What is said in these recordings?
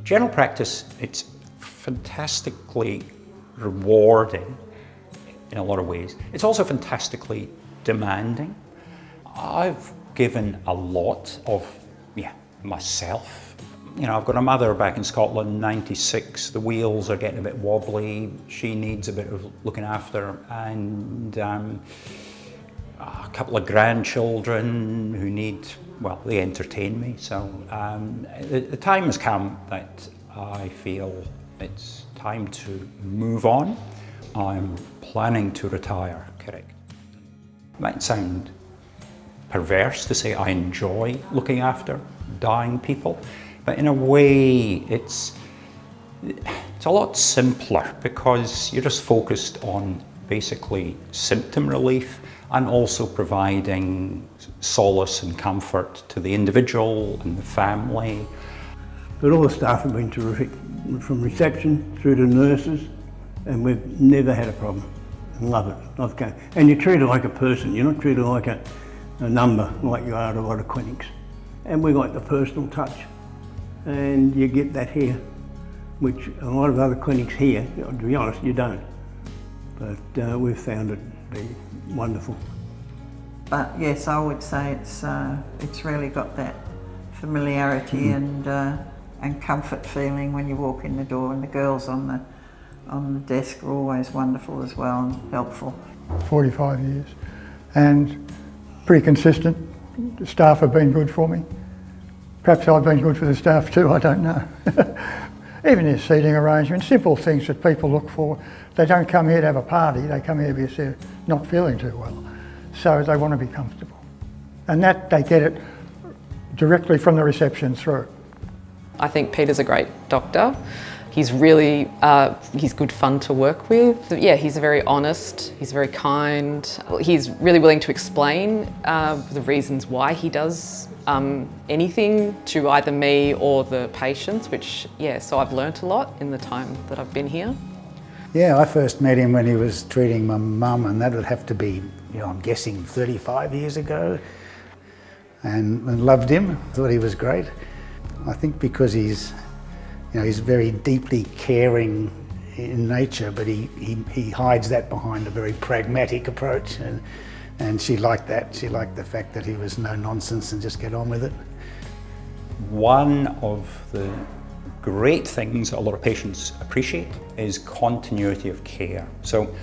General practice, it's fantastically rewarding in a lot of ways. It's also fantastically demanding. I've given a lot of myself. You know, I've got a mother back in Scotland, 96, the wheels are getting a bit wobbly, she needs a bit of looking after, and a couple of grandchildren who need, well, they entertain me. So the time has come that I feel it's time to move on. I'm planning to retire, correct. It might sound perverse to say I enjoy looking after dying people, but in a way it's a lot simpler because you're just focused on basically symptom relief and also providing solace and comfort to the individual and the family. But all the staff have been terrific, from reception through to nurses, and we've never had a problem. Love it, love going. And you're treated like a person, you're not treated like a number like you are at a lot of clinics. And we like the personal touch, and you get that here, which a lot of other clinics here, to be honest, you don't. But we've found it to be wonderful. But yes, I would say it's really got that familiarity and comfort feeling when you walk in the door, and the girls on the desk are always wonderful as well and helpful. 45 years, and pretty consistent. The staff have been good for me. Perhaps I've been good for the staff too, I don't know. Even their seating arrangements, simple things that people look for. They don't come here to have a party, they come here because they're not feeling too well. So they want to be comfortable. And that they get it directly from the reception through. I think Peter's a great doctor. He's really, he's good fun to work with. Yeah, he's very honest, he's very kind. He's really willing to explain the reasons why he does anything to either me or the patients, which, yeah, so I've learnt a lot in the time that I've been here. Yeah, I first met him when he was treating my mum, and that would have to be, I'm guessing 35 years ago, and loved him, thought he was great. I think because he's very deeply caring in nature, but he hides that behind a very pragmatic approach, and she liked that. She liked the fact that he was no nonsense and just get on with it. One of the great things that a lot of patients appreciate is continuity of care. So,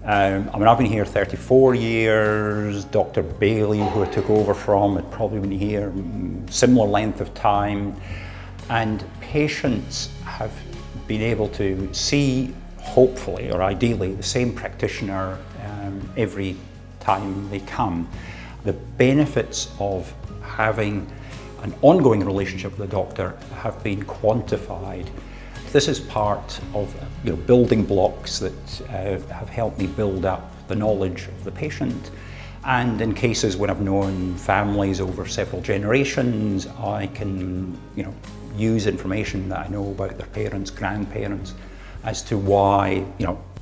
I've been here 34 years. Dr. Bailey, who I took over from, had probably been here similar length of time. And patients have been able to see, hopefully, or ideally, the same practitioner every time they come. The benefits of having an ongoing relationship with the doctor have been quantified. This is part of building blocks that have helped me build up the knowledge of the patient. And in cases when I've known families over several generations, I can use information that I know about their parents, grandparents, as to why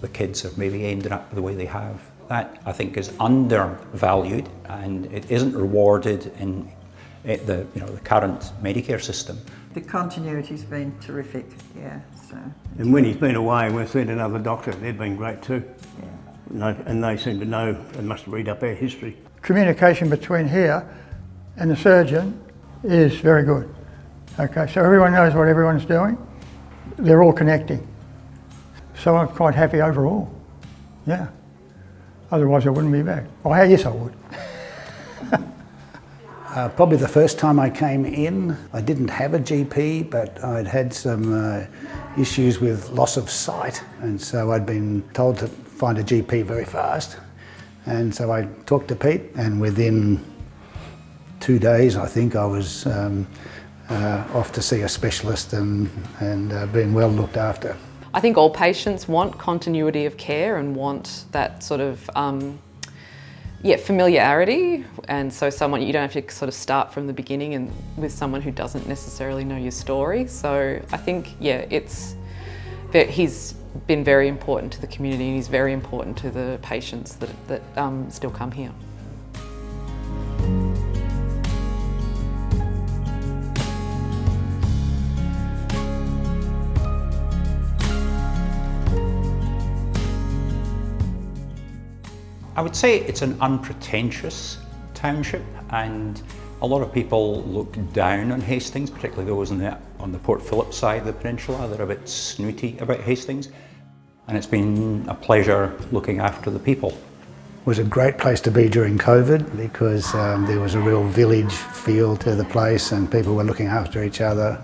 the kids have maybe ended up the way they have. That, I think, is undervalued, and it isn't rewarded in the current Medicare system. The continuity's been terrific, yeah. So. And when he's been away, we've seen another doctor. They've been great too. Yeah. And they seem to know, they must read up our history. Communication between here and the surgeon is very good. Okay, so everyone knows what everyone's doing. They're all connecting. So I'm quite happy overall, yeah. Otherwise I wouldn't be back. Oh, yes I would. Probably the first time I came in, I didn't have a GP, but I'd had some issues with loss of sight, and so I'd been told to find a GP very fast. And so I talked to Pete, and within 2 days, I think, I was off to see a specialist and being well looked after. I think all patients want continuity of care and want that sort of familiarity, and so you don't have to sort of start from the beginning and with someone who doesn't necessarily know your story. So I think, he's been very important to the community, and he's very important to the patients that still come here. I would say it's an unpretentious township, and a lot of people look down on Hastings, particularly those on the Port Phillip side of the peninsula. They're a bit snooty about Hastings, and it's been a pleasure looking after the people. It was a great place to be during COVID because there was a real village feel to the place and people were looking after each other.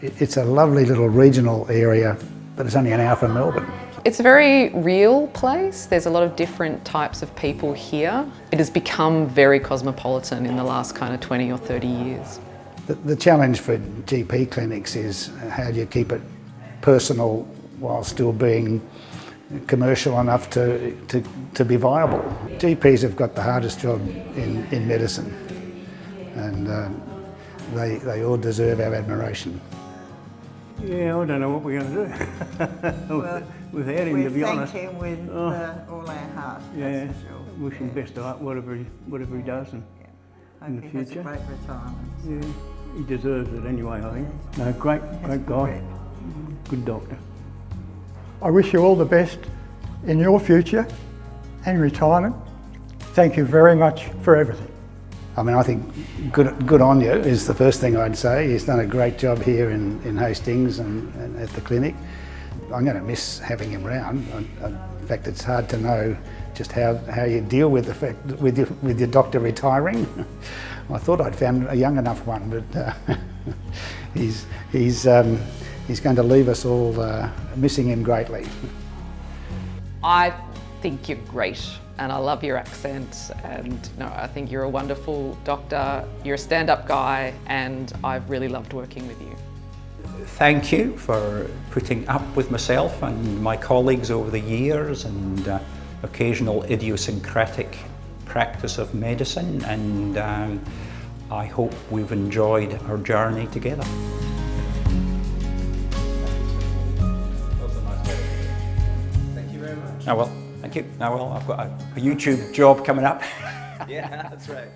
It's a lovely little regional area, but it's only an hour from Melbourne. It's a very real place. There's a lot of different types of people here. It has become very cosmopolitan in the last kind of 20 or 30 years. The challenge for GP clinics is how do you keep it personal while still being commercial enough to be viable. GPs have got the hardest job in medicine, and they all deserve our admiration. Yeah, I don't know what we're going to do without him, to be honest. We thank him with all our heart. Yeah, that's for sure. wish him best of luck, whatever he does in the Hope he future. has a great retirement. Yeah, he deserves it anyway, I think. No, great guy, good doctor. I wish you all the best in your future and retirement. Thank you very much for everything. I mean, I think good on you is the first thing I'd say. He's done a great job here in Hastings and at the clinic. I'm going to miss having him round. In fact, it's hard to know just how you deal with the fact with your doctor retiring. I thought I'd found a young enough one, but he's going to leave us all missing him greatly. I think you're great, and I love your accent, and no, I think you're a wonderful doctor. You're a stand-up guy, and I've really loved working with you. Thank you for putting up with myself and my colleagues over the years and occasional idiosyncratic practice of medicine, and I hope we've enjoyed our journey together. Thank you very much. Now, well, thank you. Now, well, I've got a YouTube job coming up. Yeah, that's right.